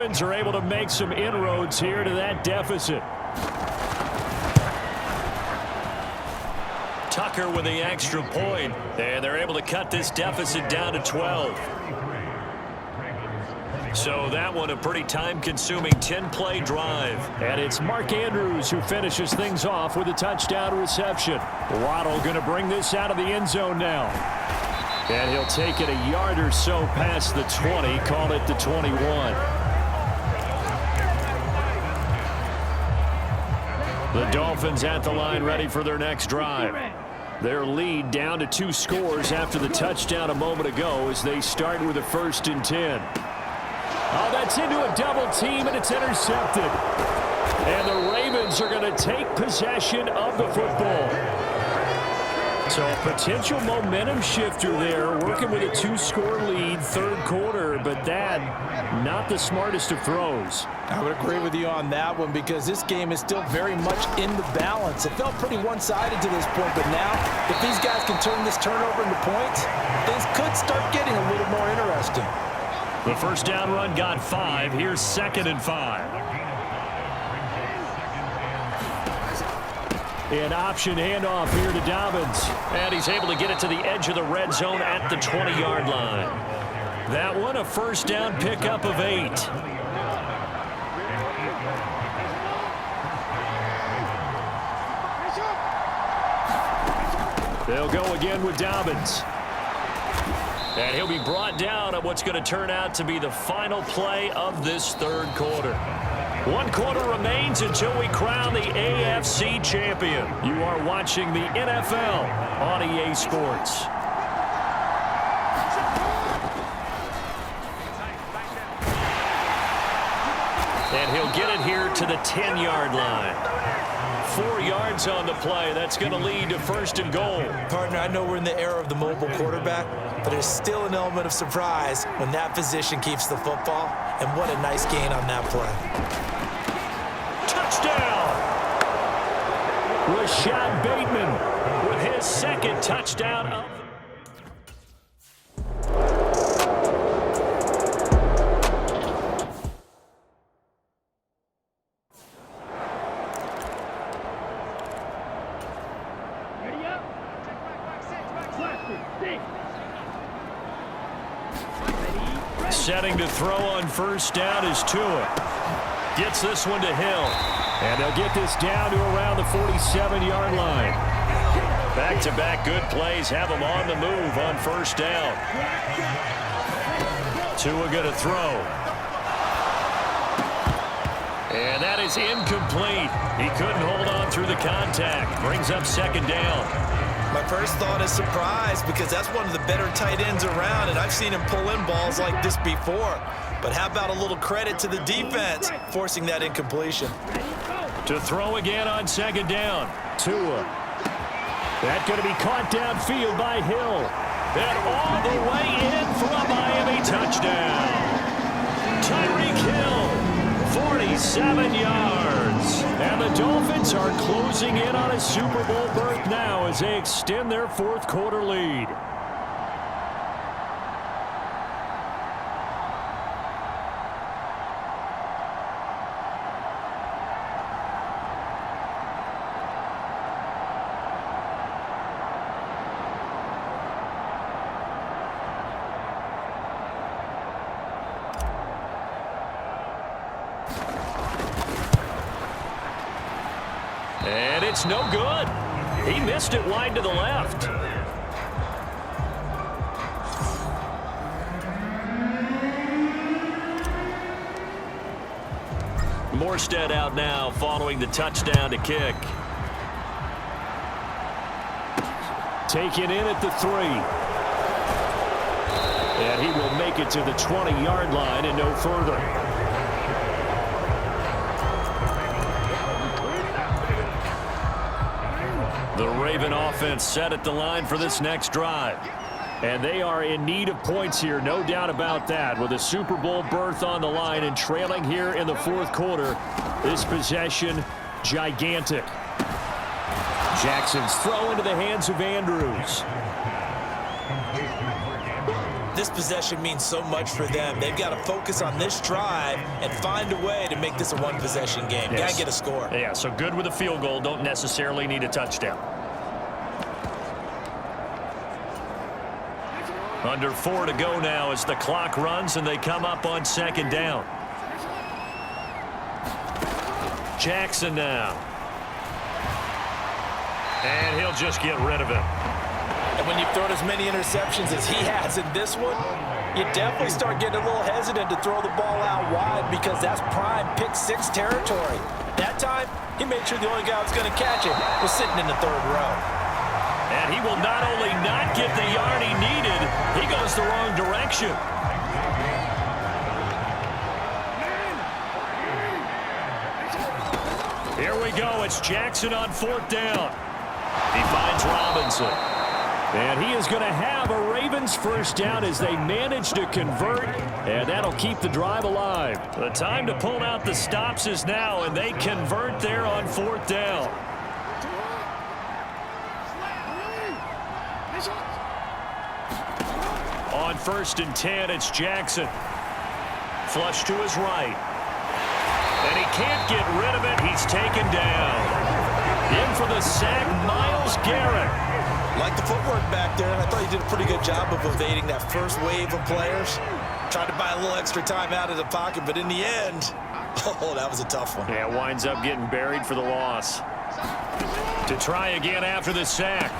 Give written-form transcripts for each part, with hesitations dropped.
Dolphins are able to make some inroads here to that deficit. Tucker with the extra point, and they're able to cut this deficit down to 12. So that one a pretty time-consuming 10-play drive. And it's Mark Andrews who finishes things off with a touchdown reception. Waddle going to bring this out of the end zone now. And he'll take it a yard or so past the 20, call it the 21. The Dolphins at the line ready for their next drive. Their lead down to 2 scores after the touchdown a moment ago as they start with a 1st and 10. Oh, that's into a double team, and it's intercepted. And the Ravens are going to take possession of the football. So a potential momentum shifter there, working with a 2-score lead, 3rd quarter, but that, not the smartest of throws. I would agree with you on that one because this game is still very much in the balance. It felt pretty one-sided to this point, but now, if these guys can turn this turnover into points, things could start getting a little more interesting. The first down run got 5. Here's 2nd and 5. An option handoff here to Dobbins. And he's able to get it to the edge of the red zone at the 20-yard line. That one a first down pickup of 8. They'll go again with Dobbins. And he'll be brought down at what's going to turn out to be the final play of this 3rd quarter. 1 quarter remains until we crown the AFC champion. You are watching the NFL on EA Sports. And he'll get it here to the 10-yard line. 4 yards on the play. That's going to lead to 1st and goal. Partner, I know we're in the era of the mobile quarterback, but there's still an element of surprise when that position keeps the football. And what a nice gain on that play. Touchdown! Rashad Bateman with his 2nd touchdown of setting to throw on 1st down is Tua. Gets this one to Hill. And they'll get this down to around the 47-yard line. Back-to-back good plays have them on the move on 1st down. Tua going to throw. And that is incomplete. He couldn't hold on through the contact. Brings up 2nd down. My first thought is surprise because that's one of the better tight ends around, and I've seen him pull in balls like this before. But how about a little credit to the defense forcing that incompletion? To throw again on 2nd down. Tua. That's going to be caught downfield by Hill. And all the way in for a Miami touchdown. Tyreek Hill, 47 yards. And the Dolphins are closing in on a Super Bowl berth now as they extend their 4th quarter lead. And it's no good. He missed it wide to the left. Morstead out now following the touchdown to kick. Taken in at the 3. And he will make it to the 20-yard line and no further. The Raven offense set at the line for this next drive. And they are in need of points here, no doubt about that. With a Super Bowl berth on the line and trailing here in the 4th quarter, this possession, gigantic. Jackson's throw into the hands of Andrews. This possession means so much for them. They've got to focus on this drive and find a way to make this a one-possession game. Yes. Got to get a score. Yeah, so good with a field goal. Don't necessarily need a touchdown. Under 4 to go now as the clock runs and they come up on second down. Jackson now. And he'll just get rid of it. And when you've thrown as many interceptions as he has in this one, you definitely start getting a little hesitant to throw the ball out wide because that's prime pick six territory. That time, he made sure the only guy who was going to catch it was sitting in the third row. And he will not only not get the yard he needed, he goes the wrong direction. Here we go. It's Jackson on fourth down. He finds Robinson. And he is going to have a Ravens first down as they manage to convert, and that'll keep the drive alive. The time to pull out the stops is now, and they convert there on fourth down. On 1st and 10, it's Jackson. Flush to his right. And he can't get rid of it. He's taken down. In for the sack, Myles Garrett. Like the footwork back there, and I thought he did a pretty good job of evading that first wave of players. Tried to buy a little extra time out of the pocket, but in the end, oh, that was a tough one. Yeah, winds up getting buried for the loss. To try again after the sack.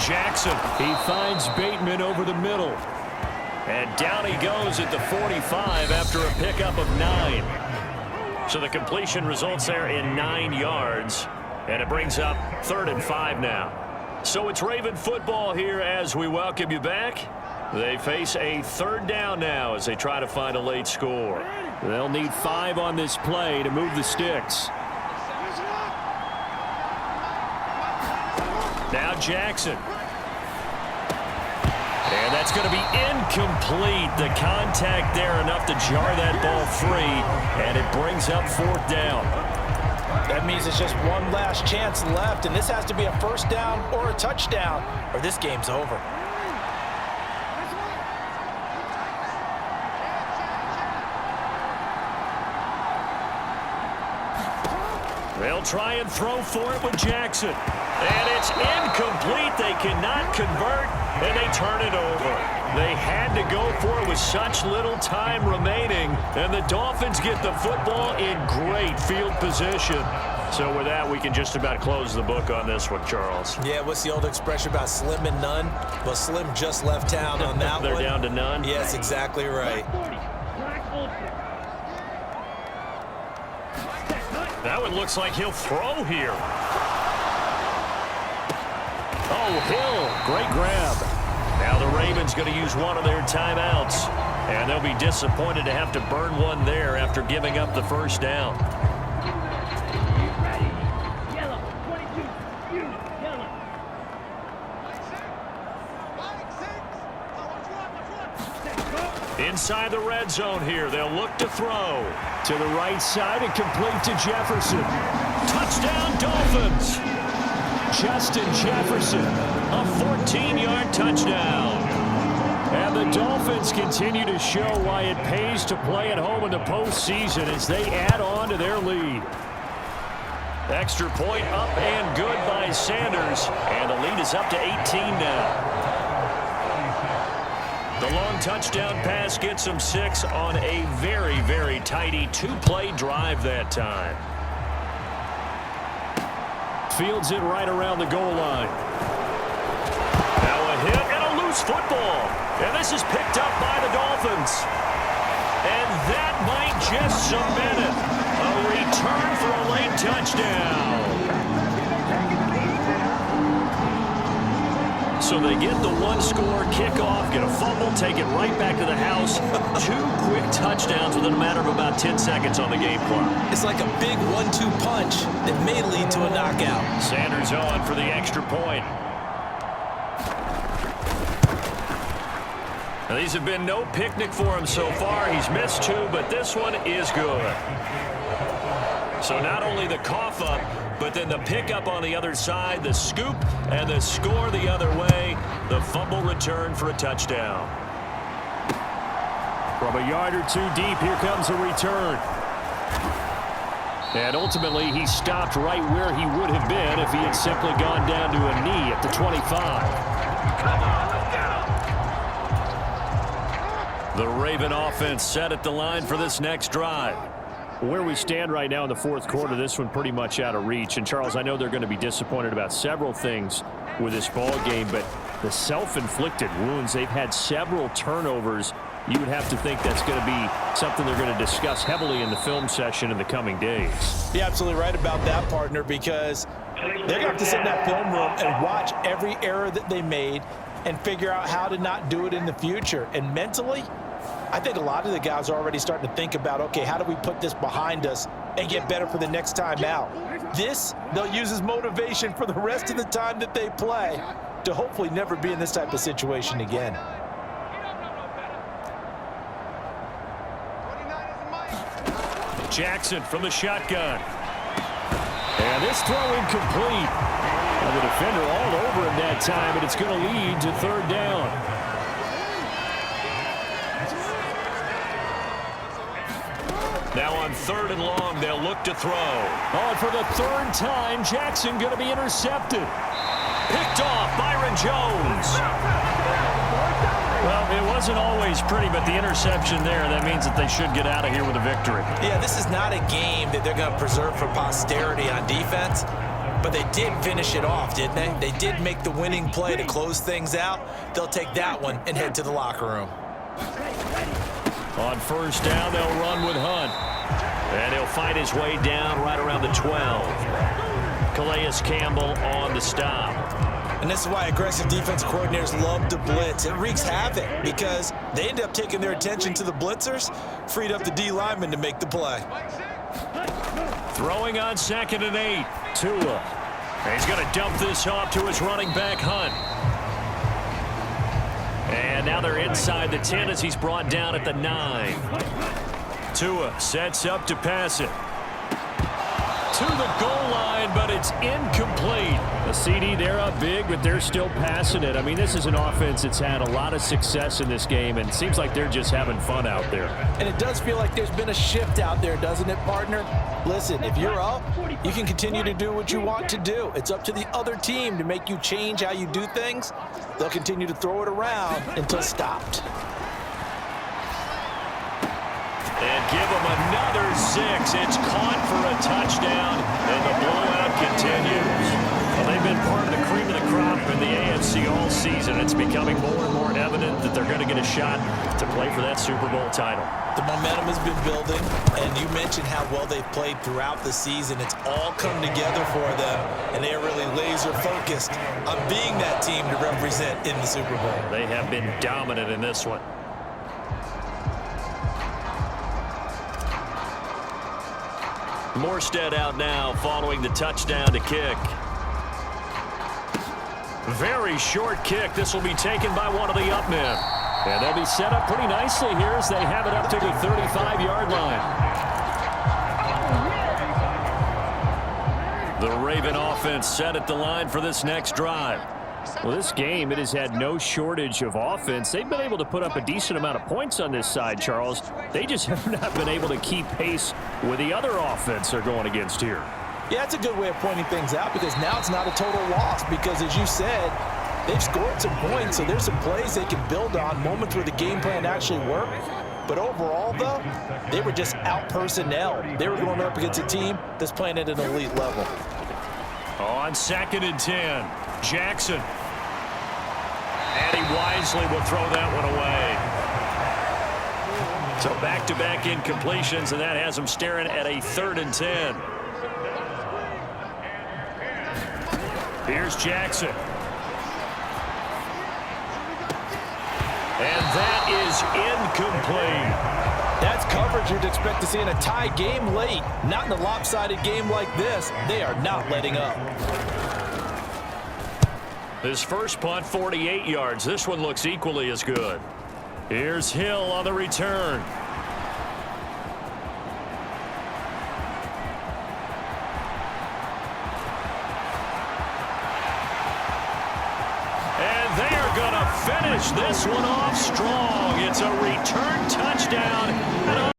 Jackson, he finds Bateman over the middle. And down he goes at the 45 after a pickup of 9. So the completion results there in 9 yards. And it brings up 3rd and 5 now. So it's Raven football here as we welcome you back. They face a 3rd down now as they try to find a late score. They'll need 5 on this play to move the sticks. Now Jackson. And that's going to be incomplete. The contact there enough to jar that ball free, and it brings up 4th down. That means it's just one last chance left, and this has to be a first down or a touchdown, or this game's over. They'll try and throw for it with Jackson. And it's incomplete. They cannot convert, and they turn it over. They had to go for it with such little time remaining, and the Dolphins get the football in great field position. So with that, we can just about close the book on this one, Charles. Yeah, what's the old expression about slim and none? Well, Slim just left town on that They're one. down to none? Yes, exactly right. That one looks like he'll throw here. Oh, Hill, great grab. Now the Ravens going to use one of their timeouts, and they'll be disappointed to have to burn one there after giving up the first down. Inside the red zone here, they'll look to throw. To the right side and complete to Jefferson. Touchdown, Dolphins! Justin Jefferson, a 14-yard touchdown. And the Dolphins continue to show why it pays to play at home in the postseason as they add on to their lead. Extra point up and good by Sanders, and the lead is up to 18 now. The long touchdown pass gets them 6 on a very, very tidy 2-play drive that time. Fields it right around the goal line. Now a hit and a loose football. And this is picked up by the Dolphins. And that might just cement it. A return for a late touchdown. So they get the one-score kickoff, get a fumble, take it right back to the house. 2 quick touchdowns within a matter of about 10 seconds on the game clock. It's like a big 1-2 punch that may lead to a knockout. Sanders on for the extra point. Now, these have been no picnic for him so far. He's missed 2, but this one is good. So not only the cough up, but then the pickup on the other side, the scoop, and the score the other way. The fumble return for a touchdown. From a yard or two deep, here comes a return. And ultimately, he stopped right where he would have been if he had simply gone down to a knee at the 25. The Raven offense set at the line for this next drive. Where we stand right now in the fourth quarter, this one pretty much out of reach. And, Charles, I know they're going to be disappointed about several things with this ball game, but the self-inflicted wounds, they've had several turnovers. You would have to think that's going to be something they're going to discuss heavily in the film session in the coming days. You're absolutely right about that, partner, because they're going to have to sit in that film room and watch every error that they made and figure out how to not do it in the future. And mentally, I think a lot of the guys are already starting to think about, okay, how do we put this behind us and get better for the next time out? This, they'll use as motivation for the rest of the time that they play to hopefully never be in this type of situation again. Jackson from the shotgun. And this throw incomplete. And the defender all over him that time, and it's going to lead to third down. Now on 3rd and long, they'll look to throw. Oh, and for the 3rd time, Jackson going to be intercepted. Picked off, Byron Jones. Well, it wasn't always pretty, but the interception there, that means that they should get out of here with a victory. Yeah, this is not a game that they're going to preserve for posterity on defense, but they did finish it off, didn't they? They did make the winning play to close things out. They'll take that one and head to the locker room. On 1st down, they'll run with Hunt. And he'll fight his way down right around the 12. Calais Campbell on the stop. And this is why aggressive defense coordinators love to blitz. It wreaks havoc because they end up taking their attention to the blitzers, freed up the D lineman to make the play. Throwing on 2nd and 8. Tua. And he's going to dump this off to his running back, Hunt. And now they're inside the 10 as he's brought down at the 9. Tua sets up to pass it. To the goal line, but it's incomplete. The CD, they're up big, but they're still passing it. I mean, this is an offense that's had a lot of success in this game, and it seems like they're just having fun out there. And it does feel like there's been a shift out there, doesn't it, partner? Listen, if you're up, you can continue to do what you want to do. It's up to the other team to make you change how you do things. They'll continue to throw it around until stopped. And give them another 6. It's caught for a touchdown, and the blowout continues. Well, they've been part of the cream of the crop in the AFC all season. It's becoming more and more evident that they're going to get a shot to play for that Super Bowl title. The momentum has been building, and you mentioned how well they've played throughout the season. It's all come together for them, and they are really laser-focused on being that team to represent in the Super Bowl. They have been dominant in this one. Morstead out now following the touchdown to kick. Very short kick. This will be taken by one of the up men. And they'll be set up pretty nicely here as they have it up to the 35-yard line. The Raven offense set at the line for this next drive. Well, this game, it has had no shortage of offense. They've been able to put up a decent amount of points on this side, Charles. They just have not been able to keep pace with the other offense they're going against here. Yeah, that's a good way of pointing things out because now it's not a total loss because, as you said, they've scored some points, so there's some plays they can build on, moments where the game plan actually worked. But overall, though, they were just out-personnel. They were going up against a team that's playing at an elite level. On 2nd and 10, Jackson. And he wisely will throw that one away. So back-to-back incompletions, and that has him staring at a 3rd and 10. Here's Jackson. And that is incomplete. That's coverage you'd expect to see in a tie game late. Not in a lopsided game like this. They are not letting up. His first punt, 48 yards. This one looks equally as good. Here's Hill on the return. And they are going to finish this one off strong. It's a return touchdown and